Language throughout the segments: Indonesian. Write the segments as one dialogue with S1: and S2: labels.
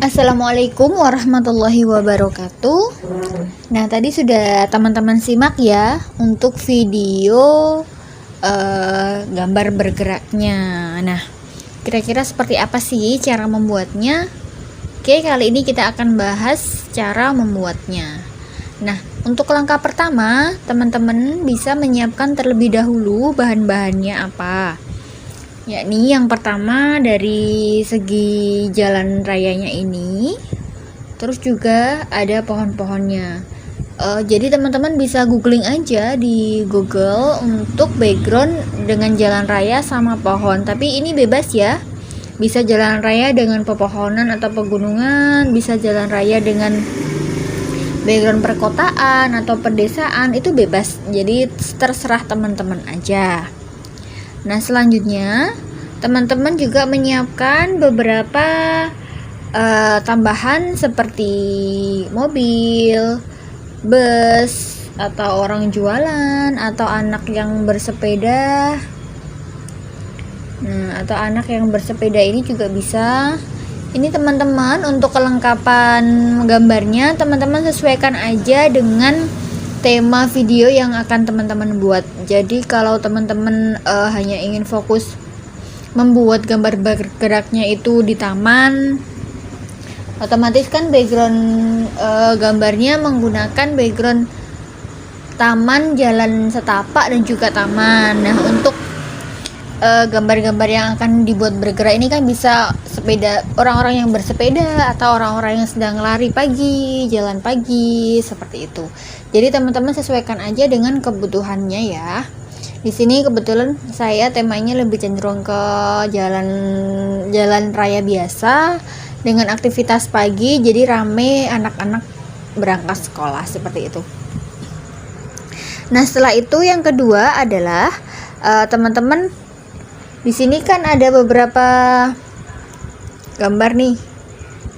S1: Assalamualaikum warahmatullahi wabarakatuh. Nah, tadi sudah teman-teman simak ya untuk video gambar bergeraknya. Nah, kira-kira seperti apa sih cara membuatnya? Oke, kali ini kita akan bahas cara membuatnya. Nah, untuk langkah pertama, teman-teman bisa menyiapkan terlebih dahulu bahan-bahannya apa. Yakni yang pertama dari segi jalan rayanya ini, terus juga ada pohon-pohonnya. Jadi teman-teman bisa googling aja di Google untuk background dengan jalan raya sama pohon. Tapi ini bebas ya. Bisa jalan raya dengan pepohonan atau pegunungan, bisa jalan raya dengan background perkotaan atau pedesaan, itu bebas. Jadi terserah teman-teman aja. Nah, selanjutnya teman-teman juga menyiapkan beberapa tambahan seperti mobil, bus, atau orang jualan, atau anak yang bersepeda. Nah, atau anak yang bersepeda ini juga bisa. Ini teman-teman untuk kelengkapan gambarnya teman-teman sesuaikan aja dengan tema video yang akan teman-teman buat. Jadi kalau teman-teman hanya ingin fokus membuat gambar bergeraknya itu di taman, otomatis kan background gambarnya menggunakan background taman, jalan setapak, dan juga taman. Nah, untuk gambar-gambar yang akan dibuat bergerak ini kan bisa sepeda, orang-orang yang bersepeda atau orang-orang yang sedang lari pagi, jalan pagi, seperti itu. Jadi teman-teman sesuaikan aja dengan kebutuhannya ya. Di sini kebetulan saya temanya lebih cenderung ke jalan raya biasa dengan aktivitas pagi, jadi rame anak-anak berangkat sekolah seperti itu. Nah, setelah itu yang kedua adalah teman-teman di sini kan ada beberapa gambar nih.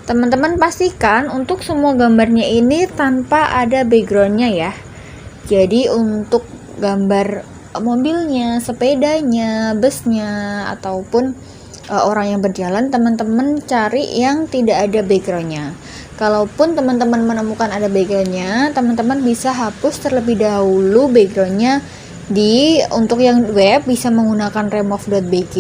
S1: Teman-teman pastikan untuk semua gambarnya ini tanpa ada backgroundnya ya. Jadi untuk gambar mobilnya, sepedanya, busnya, ataupun orang yang berjalan, teman-teman cari yang tidak ada backgroundnya. Kalaupun teman-teman menemukan ada backgroundnya, teman-teman bisa hapus terlebih dahulu backgroundnya. Untuk yang web bisa menggunakan remove.bg.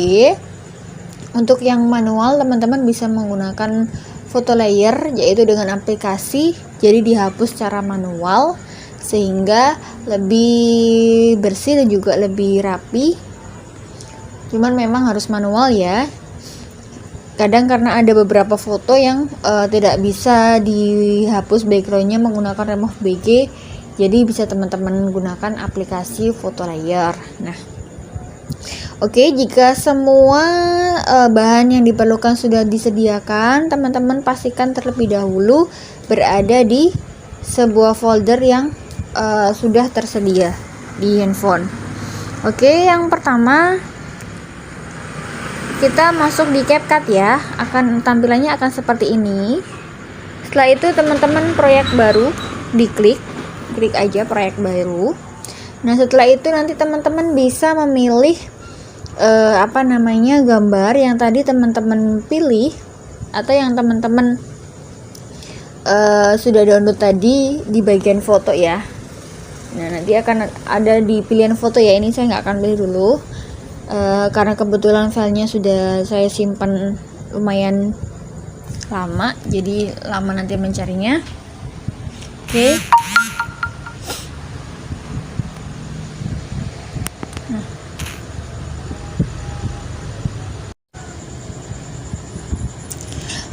S1: Untuk yang manual teman-teman bisa menggunakan photo layer, yaitu dengan aplikasi, jadi dihapus secara manual sehingga lebih bersih dan juga lebih rapi. Cuman memang harus manual ya. Kadang karena ada beberapa foto yang tidak bisa dihapus backgroundnya menggunakan remove.bg, jadi bisa teman-teman gunakan aplikasi photo layer. Nah, oke, jika semua bahan yang diperlukan sudah disediakan, teman-teman pastikan terlebih dahulu berada di sebuah folder yang sudah tersedia di handphone. Oke, yang pertama kita masuk di CapCut ya. Tampilannya akan seperti ini. Setelah itu teman-teman proyek baru diklik aja proyek baru. Nah, setelah itu nanti teman-teman bisa memilih gambar yang tadi teman-teman pilih atau yang teman-teman sudah download tadi di bagian foto ya. Nah, nanti akan ada di pilihan foto ya. Ini saya nggak akan pilih dulu karena kebetulan filenya sudah saya simpan lumayan lama, jadi lama nanti mencarinya. Oke.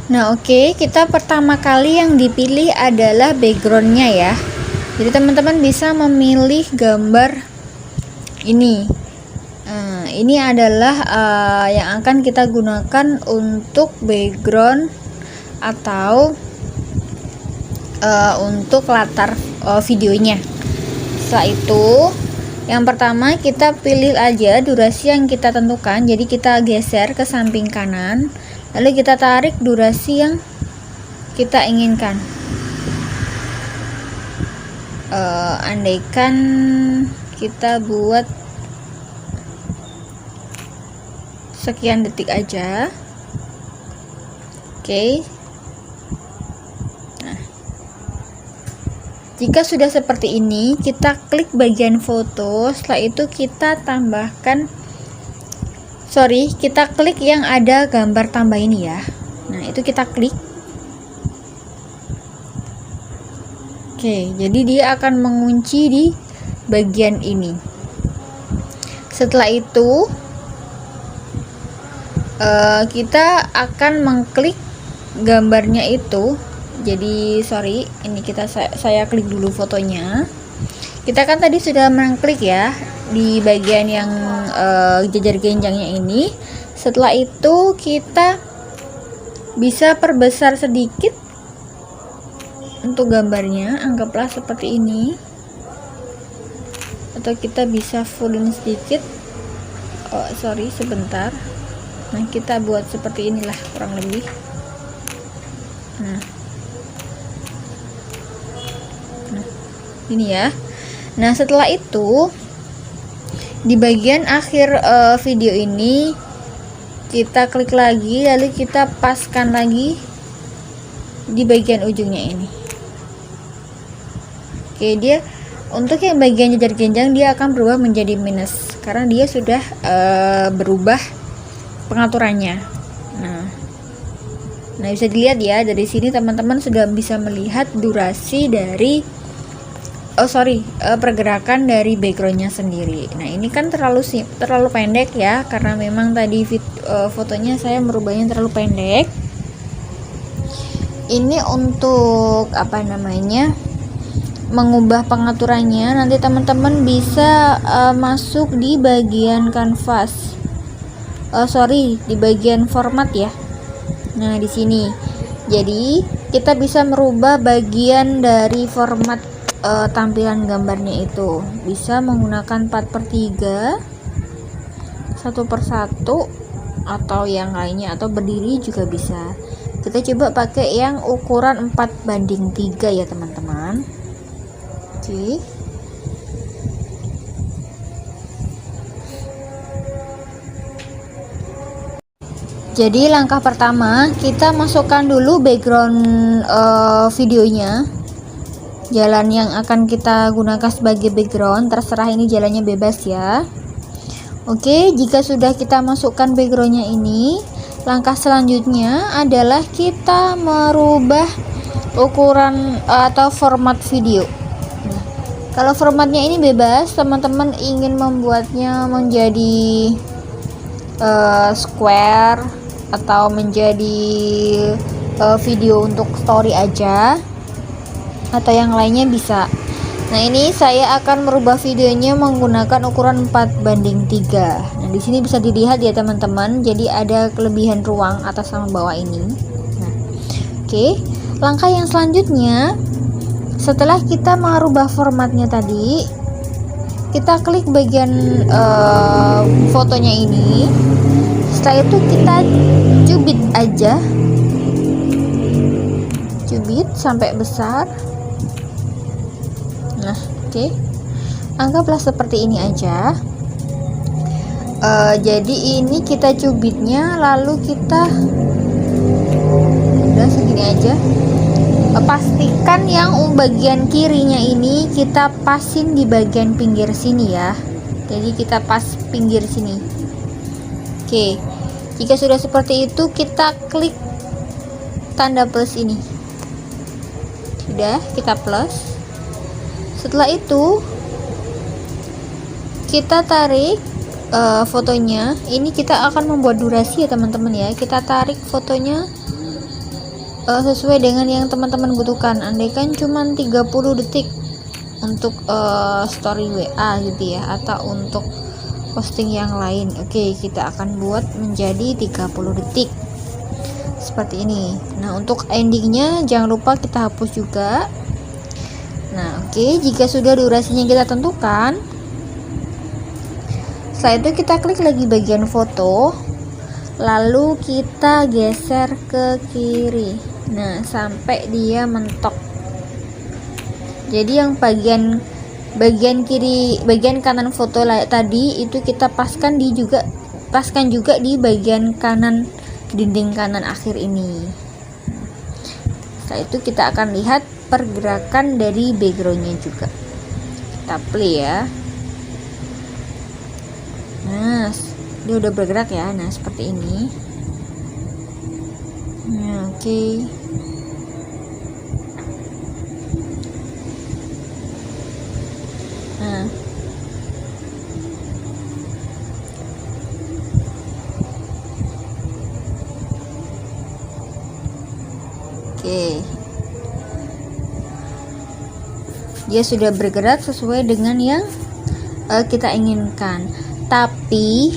S1: Nah, oke, kita pertama kali yang dipilih adalah backgroundnya ya. Jadi teman-teman bisa memilih gambar ini. Ini adalah yang akan kita gunakan untuk background atau untuk latar videonya. Setelah itu, yang pertama kita pilih aja durasi yang kita tentukan. Jadi kita geser ke samping kanan. Lalu kita tarik durasi yang kita inginkan. Andaikan kita buat sekian detik aja. Oke. Jika sudah seperti ini, kita klik bagian foto. Setelah itu kita tambahkan, kita klik yang ada gambar tambah ini ya. Nah, itu kita klik. Oke, jadi dia akan mengunci di bagian ini. Setelah itu kita akan mengklik gambarnya itu. Jadi ini saya klik dulu fotonya. Kita kan tadi sudah mengklik ya di bagian yang jajar genjangnya ini. Setelah itu kita bisa perbesar sedikit untuk gambarnya, anggaplah seperti ini, atau kita bisa fullin sedikit. Sebentar. Nah, kita buat seperti inilah kurang lebih. Nah, ini ya. Nah, setelah itu di bagian akhir video ini kita klik lagi, lalu kita paskan lagi di bagian ujungnya ini. Oke, dia untuk yang bagian jajar genjang dia akan berubah menjadi minus karena dia sudah berubah pengaturannya. Nah, bisa dilihat ya, dari sini teman-teman sudah bisa melihat durasi dari pergerakan dari backgroundnya sendiri. Nah, ini kan terlalu pendek ya, karena memang tadi fotonya saya merubahnya terlalu pendek. Ini untuk mengubah pengaturannya, nanti teman-teman bisa masuk di bagian kanvas, di bagian format ya. Nah, di sini jadi kita bisa merubah bagian dari format tampilan gambarnya itu, bisa menggunakan 4/3, 1/1, atau yang lainnya, atau berdiri juga bisa. Kita coba pakai yang ukuran 4/3 ya teman-teman. Oke. Jadi langkah pertama, kita masukkan dulu background videonya, jalan yang akan kita gunakan sebagai background, terserah ini jalannya bebas ya. Oke, jika sudah kita masukkan backgroundnya ini, langkah selanjutnya adalah kita merubah ukuran atau format video. Nah, kalau formatnya ini bebas, teman-teman ingin membuatnya menjadi square atau menjadi video untuk story aja, atau yang lainnya bisa. Nah, ini saya akan merubah videonya menggunakan ukuran 4/3. Nah, di sini bisa dilihat ya teman-teman, jadi ada kelebihan ruang atas sama bawah ini. Nah, oke. Langkah yang selanjutnya, setelah kita merubah formatnya tadi, kita klik bagian fotonya ini. Setelah itu kita cubit aja, cubit sampai besar. Nah, oke. Anggaplah seperti ini aja. Jadi ini kita cubitnya, lalu kita udah segini aja. Pastikan yang bagian kirinya ini kita pasin di bagian pinggir sini ya. Jadi kita pas pinggir sini. Oke. Jika sudah seperti itu, kita klik tanda plus ini. Sudah, kita plus. Setelah itu kita tarik fotonya. Ini kita akan membuat durasi ya teman-teman ya. Kita tarik fotonya sesuai dengan yang teman-teman butuhkan. Andaikan cuma 30 detik untuk story WA gitu ya, atau untuk posting yang lain. Oke, kita akan buat menjadi 30 detik seperti ini. Nah, untuk endingnya jangan lupa kita hapus juga. Nah, oke, jika sudah durasinya kita tentukan, setelah itu kita klik lagi bagian foto, lalu kita geser ke kiri. Nah, sampai dia mentok. Jadi yang bagian kiri, bagian kanan foto tadi itu kita paskan juga di bagian kanan, dinding kanan akhir ini. Setelah itu kita akan lihat pergerakan dari backgroundnya juga. Kita play ya. Nah, dia udah bergerak ya. Nah, seperti ini. Nah, oke. Nah, oke. Dia sudah bergerak sesuai dengan yang kita inginkan. Tapi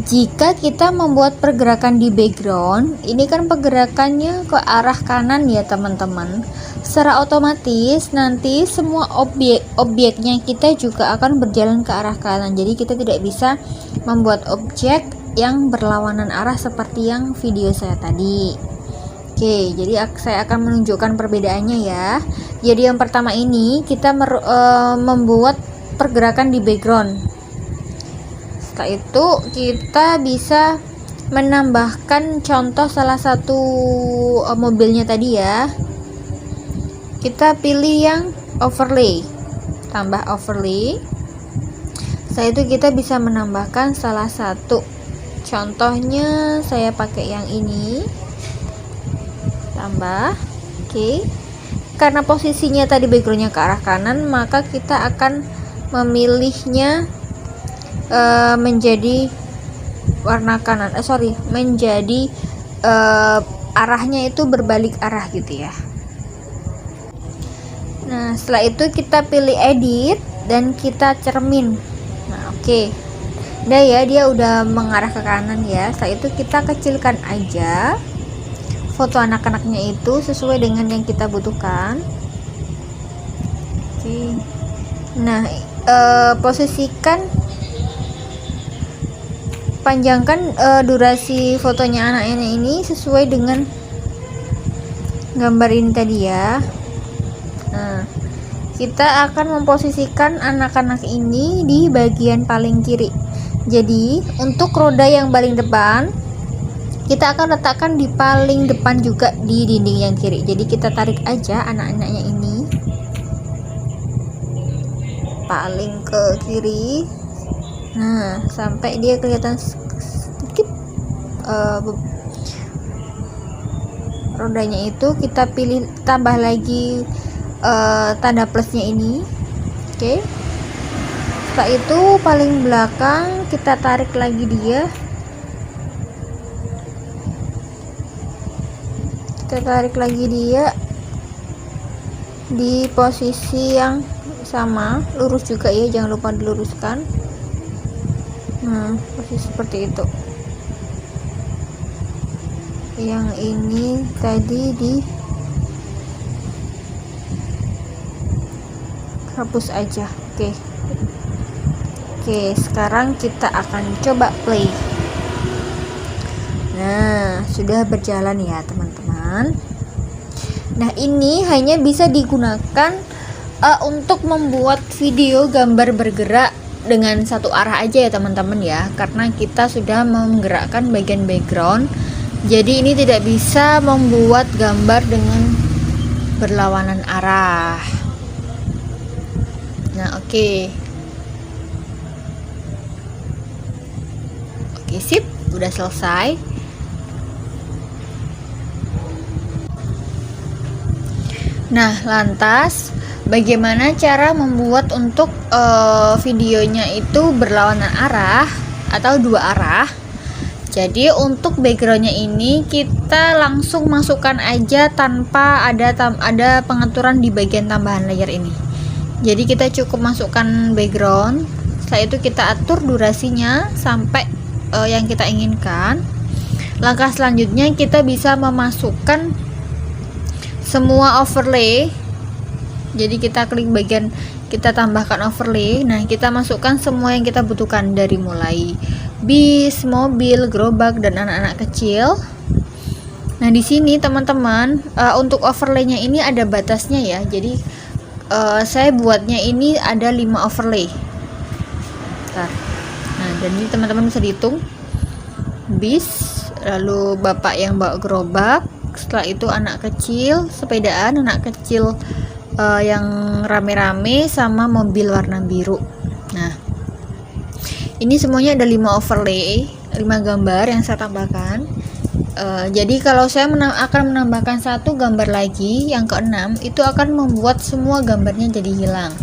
S1: jika kita membuat pergerakan di background, ini kan pergerakannya ke arah kanan ya teman-teman. Secara otomatis nanti semua objeknya kita juga akan berjalan ke arah kanan. Jadi kita tidak bisa membuat objek yang berlawanan arah seperti yang video saya tadi. Oke, jadi saya akan menunjukkan perbedaannya ya. Jadi yang pertama ini kita membuat pergerakan di background. Setelah itu kita bisa menambahkan contoh salah satu mobilnya tadi ya. Kita pilih yang overlay, tambah overlay. Setelah itu kita bisa menambahkan salah satu, contohnya saya pakai yang ini, tambah. Oke, karena posisinya tadi backgroundnya ke arah kanan, maka kita akan memilihnya menjadi warna kanan, menjadi arahnya itu berbalik arah gitu ya. Nah, setelah itu kita pilih edit dan kita cermin. Nah, oke. Udah ya, dia udah mengarah ke kanan ya. Setelah itu kita kecilkan aja foto anak-anaknya itu sesuai dengan yang kita butuhkan. Oke. Nah, posisikan, panjangkan durasi fotonya anaknya ini sesuai dengan gambar ini tadi ya. Nah, kita akan memposisikan anak-anak ini di bagian paling kiri. Jadi untuk roda yang paling depan kita akan letakkan di paling depan juga di dinding yang kiri. Jadi kita tarik aja anak-anaknya ini paling ke kiri. Nah, sampai dia kelihatan sedikit rodanya itu kita pilih, tambah lagi tanda plusnya ini. Oke. Setelah itu paling belakang kita tarik lagi dia. Kita tarik lagi dia di posisi yang sama, lurus juga ya, jangan lupa diluruskan. Nah, posisi seperti itu. Yang ini tadi di hapus aja. Oke, sekarang kita akan coba play. Nah, sudah berjalan ya teman-teman. Nah, ini hanya bisa digunakan untuk membuat video gambar bergerak dengan satu arah aja ya teman-teman ya, karena kita sudah menggerakkan bagian background. Jadi ini tidak bisa membuat gambar dengan berlawanan arah. Nah, oke, sip, udah selesai. Nah, lantas bagaimana cara membuat untuk videonya itu berlawanan arah atau dua arah? Jadi untuk backgroundnya ini kita langsung masukkan aja tanpa ada pengaturan di bagian tambahan layer ini. Jadi kita cukup masukkan background. Setelah itu kita atur durasinya sampai yang kita inginkan. Langkah selanjutnya kita bisa memasukkan semua overlay. Jadi kita klik bagian, kita tambahkan overlay. Nah, kita masukkan semua yang kita butuhkan, dari mulai bis, mobil, gerobak, dan anak-anak kecil. Nah, di sini teman-teman, untuk overlaynya ini ada batasnya ya. Jadi saya buatnya ini ada 5 overlay. Bentar. Nah, jadi teman-teman bisa dihitung bis, lalu bapak yang bawa gerobak, setelah itu anak kecil sepedaan, anak kecil yang rame-rame, sama mobil warna biru. Nah, ini semuanya ada 5 overlay, 5 gambar yang saya tambahkan. Jadi kalau saya akan menambahkan satu gambar lagi, yang keenam, itu akan membuat semua gambarnya jadi hilang.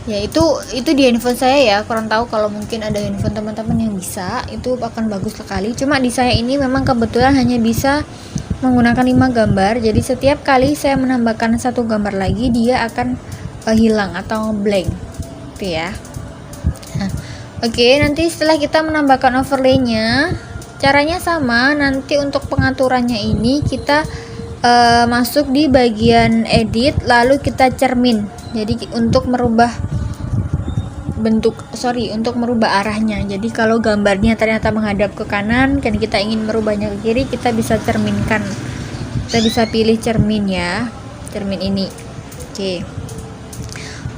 S1: Ya itu di handphone saya ya, kurang tahu kalau mungkin ada handphone teman-teman yang bisa, itu akan bagus sekali. Cuma di saya ini memang kebetulan hanya bisa menggunakan 5 gambar, jadi setiap kali saya menambahkan satu gambar lagi, dia akan hilang atau blank gitu ya. Nah, oke, nanti setelah kita menambahkan overlaynya, caranya sama. Nanti untuk pengaturannya ini kita masuk di bagian edit, lalu kita cermin. Jadi untuk merubah untuk merubah arahnya. Jadi kalau gambarnya ternyata menghadap ke kanan, dan kita ingin merubahnya ke kiri, kita bisa cerminkan. Kita bisa pilih cermin ya, cermin ini. Oke.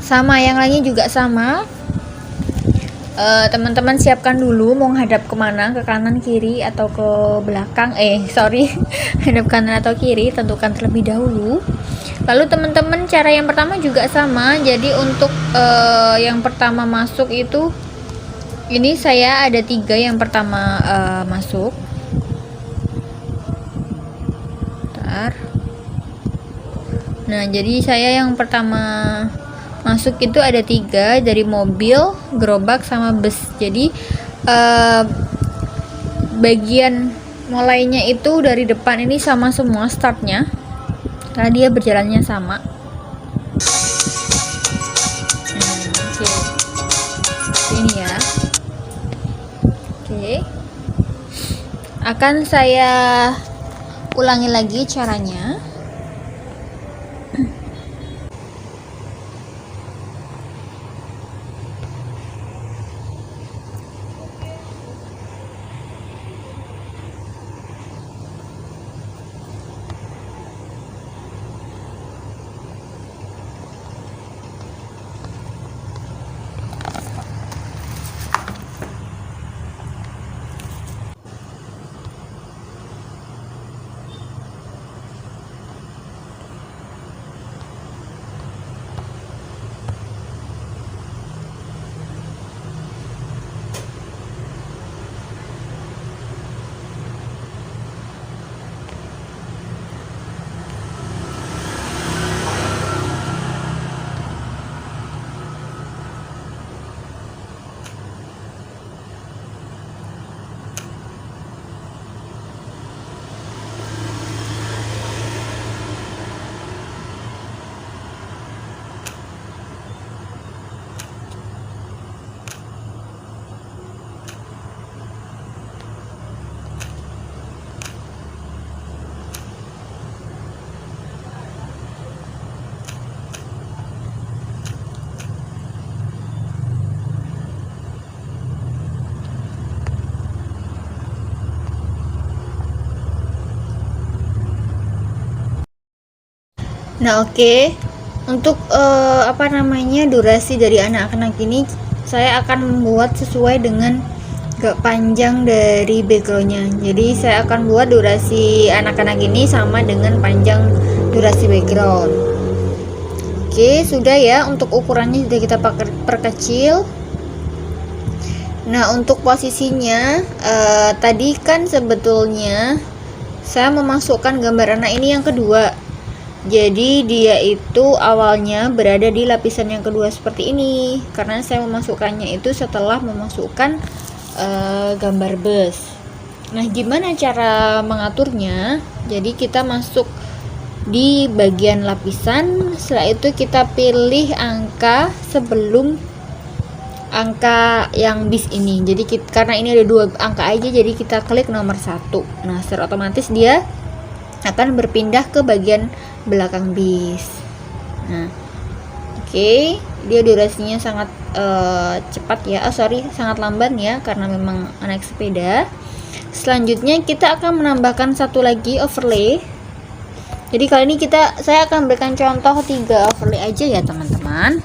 S1: Sama yang lainnya juga sama. Teman-teman siapkan dulu mau menghadap kemana, ke kanan, kiri, atau ke belakang. Hadap kanan atau kiri, tentukan terlebih dahulu. Lalu teman-teman, cara yang pertama juga sama. Jadi untuk yang pertama masuk itu, ini saya ada 3 yang pertama masuk. Bentar. Nah, jadi saya yang pertama masuk itu ada 3, dari mobil, gerobak, sama bus. Jadi bagian mulainya itu dari depan ini sama semua startnya, karena dia berjalannya sama. Oke. Ini ya. Oke. Akan saya ulangi lagi caranya. Nah, oke. Untuk durasi dari anak-anak ini saya akan membuat sesuai dengan panjang dari backgroundnya. Jadi saya akan buat durasi anak-anak ini sama dengan panjang durasi background. Oke, sudah ya. Untuk ukurannya sudah kita perkecil. Nah, untuk posisinya tadi kan sebetulnya saya memasukkan gambar anak ini yang kedua. Jadi dia itu awalnya berada di lapisan yang kedua seperti ini, karena saya memasukkannya itu setelah memasukkan gambar bus. Nah, gimana cara mengaturnya? Jadi kita masuk di bagian lapisan, setelah itu kita pilih angka sebelum angka yang bis ini. Jadi karena ini ada 2 angka aja, jadi kita klik nomor 1. Nah, secara otomatis dia akan berpindah ke bagian belakang bis. Nah, oke, dia durasinya sangat cepat ya. Sangat lamban ya, karena memang naik sepeda. Selanjutnya kita akan menambahkan satu lagi overlay. Jadi kali ini saya akan berikan contoh 3 overlay aja ya teman-teman.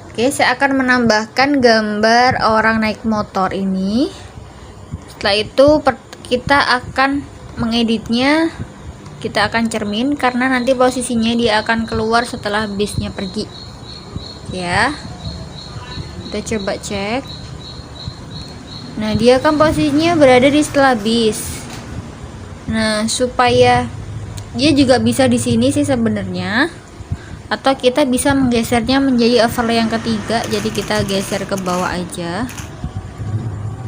S1: Oke, saya akan menambahkan gambar orang naik motor ini. Setelah itu kita akan mengeditnya kita akan cermin, karena nanti posisinya dia akan keluar setelah bisnya pergi ya. Kita coba cek. Nah, dia kan posisinya berada di setelah bis. Nah, supaya dia juga bisa di sini sih sebenarnya, atau kita bisa menggesernya menjadi overlay yang ketiga. Jadi kita geser ke bawah aja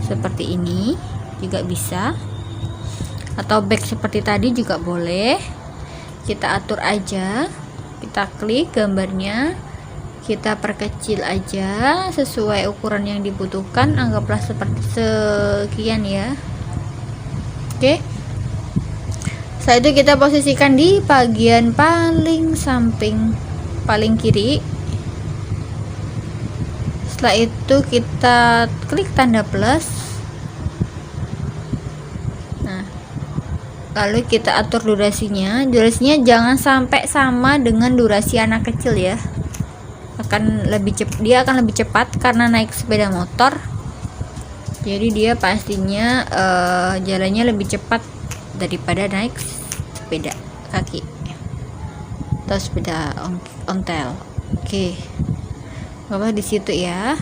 S1: seperti ini juga bisa, atau back seperti tadi juga boleh. Kita atur aja, kita klik gambarnya, kita perkecil aja sesuai ukuran yang dibutuhkan, anggaplah seperti sekian ya. Oke, setelah itu kita posisikan di bagian paling samping paling kiri. Setelah itu kita klik tanda plus. Nah, lalu kita atur durasinya jangan sampai sama dengan durasi anak kecil ya. Dia akan lebih cepat karena naik sepeda motor, jadi dia pastinya jalannya lebih cepat daripada naik sepeda kaki atau sepeda ontel. Oke, apa di situ ya.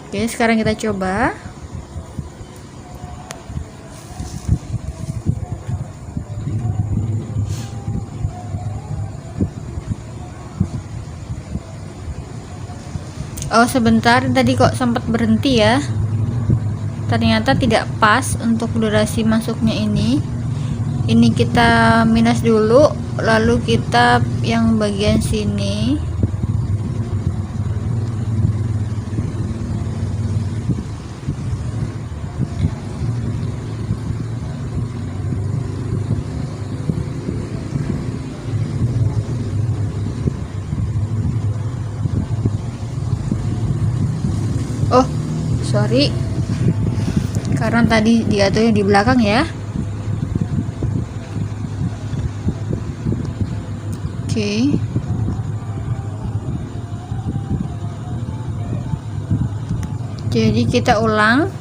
S1: Oke, sekarang kita coba. Oh sebentar, tadi kok sempat berhenti ya, ternyata tidak pas untuk durasi masuknya ini kita minus dulu, lalu kita yang bagian sini sorry, karena tadi dia tuh yang di belakang ya. Oke. Jadi kita ulang.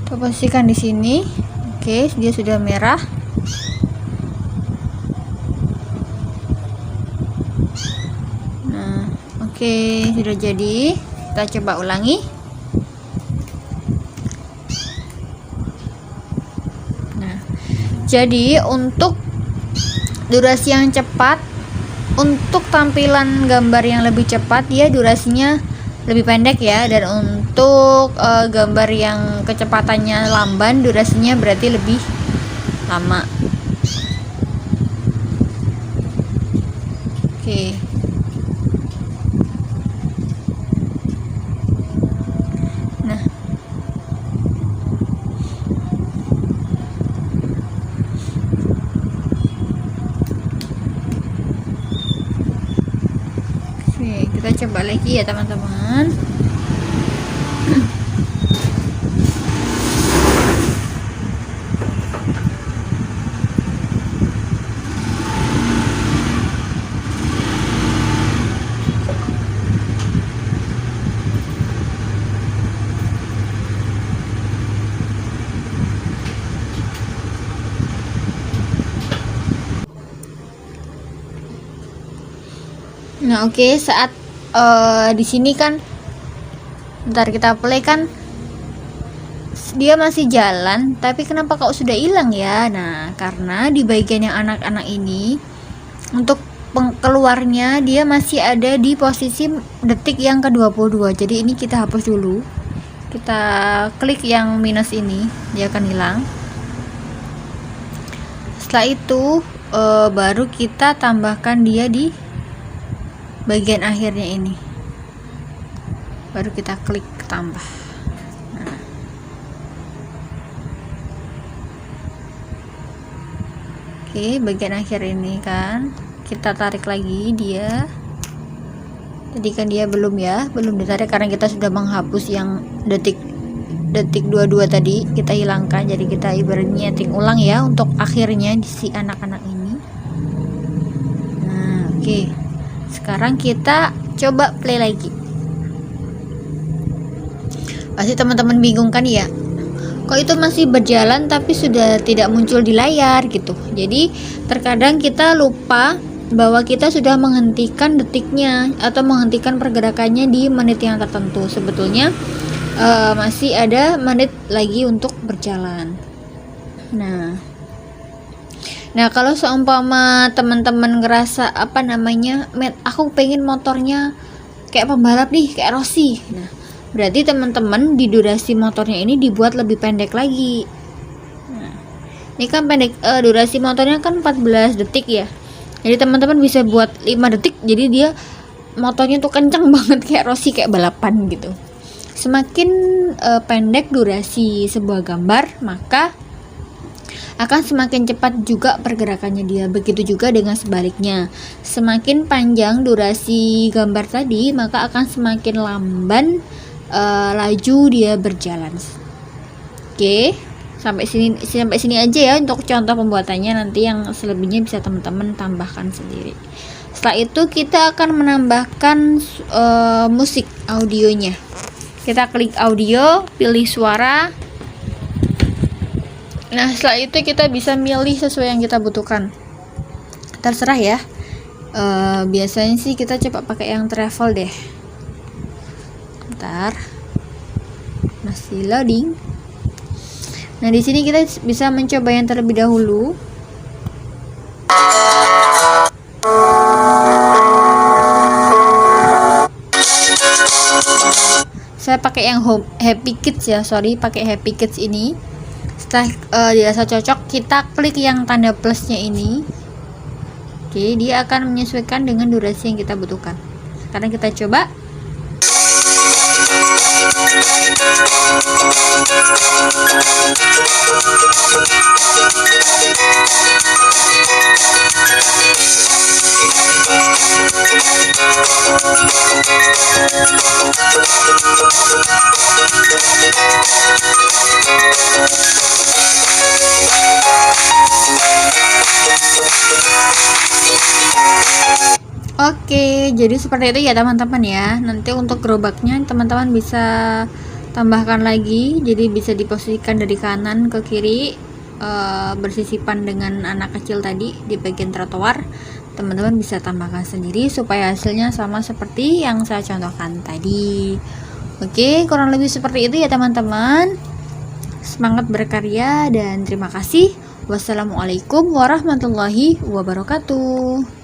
S1: Kita posisikan di sini. Oke, dia sudah merah. Oke, sudah jadi. Kita coba ulangi. Nah, jadi untuk durasi yang cepat, untuk tampilan gambar yang lebih cepat, dia durasinya lebih pendek ya. Dan untuk gambar yang kecepatannya lamban, durasinya berarti lebih lama. Oke. Kita coba lagi ya teman-teman. Nah, oke, saat di sini kan, ntar kita play kan, dia masih jalan, tapi kenapa kok sudah hilang ya? Nah, karena di bagian yang anak-anak ini, untuk keluarnya dia masih ada di posisi detik yang ke-22. Jadi ini kita hapus dulu. Kita klik yang minus ini, dia akan hilang. Setelah itu baru kita tambahkan dia di bagian akhirnya ini, baru kita klik tambah. Nah. Oke, bagian akhir ini kan kita tarik lagi dia. Tadi kan dia belum ditarik karena kita sudah menghapus yang detik 22 tadi, kita hilangkan. Jadi kita ibaratnya nyeting ulang ya untuk akhirnya si anak-anak ini. Nah, oke. Sekarang kita coba play lagi. Pasti teman-teman bingung kan ya, kok itu masih berjalan tapi sudah tidak muncul di layar gitu. Jadi terkadang kita lupa bahwa kita sudah menghentikan detiknya atau menghentikan pergerakannya di menit yang tertentu. Sebetulnya masih ada menit lagi untuk berjalan. Nah kalau seumpama teman-teman ngerasa aku pengen motornya kayak pembalap nih, kayak Rossi. Nah berarti teman-teman di durasi motornya ini dibuat lebih pendek lagi. Nah, ini kan pendek, durasi motornya kan 14 detik ya. Jadi teman-teman bisa buat 5 detik, jadi dia motornya tuh kenceng banget kayak Rossi, kayak balapan gitu. Semakin pendek durasi sebuah gambar, maka akan semakin cepat juga pergerakannya dia. Begitu juga dengan sebaliknya. Semakin panjang durasi gambar tadi, maka akan semakin lamban laju dia berjalan. Oke, sampai sini aja ya untuk contoh pembuatannya. Nanti yang selebihnya bisa teman-teman tambahkan sendiri. Setelah itu kita akan menambahkan musik audionya. Kita klik audio, pilih suara. Nah setelah itu kita bisa milih sesuai yang kita butuhkan. Terserah ya. Biasanya sih kita coba pakai yang travel deh. Bentar, masih loading. Nah di sini kita bisa mencoba yang terlebih dahulu. Saya pakai yang Happy Kids ya, pakai Happy Kids ini. Setelah dirasa cocok, kita klik yang tanda plusnya ini. Oke, dia akan menyesuaikan dengan durasi yang kita butuhkan. Sekarang kita coba. Oke, jadi seperti itu ya teman-teman ya. Nanti untuk gerobaknya teman-teman bisa tambahkan lagi, jadi bisa diposisikan dari kanan ke kiri, bersisipan dengan anak kecil tadi di bagian trotoar. Teman-teman bisa tambahkan sendiri supaya hasilnya sama seperti yang saya contohkan tadi. Oke, kurang lebih seperti itu ya teman-teman. Semangat berkarya dan terima kasih. Wassalamualaikum warahmatullahi wabarakatuh.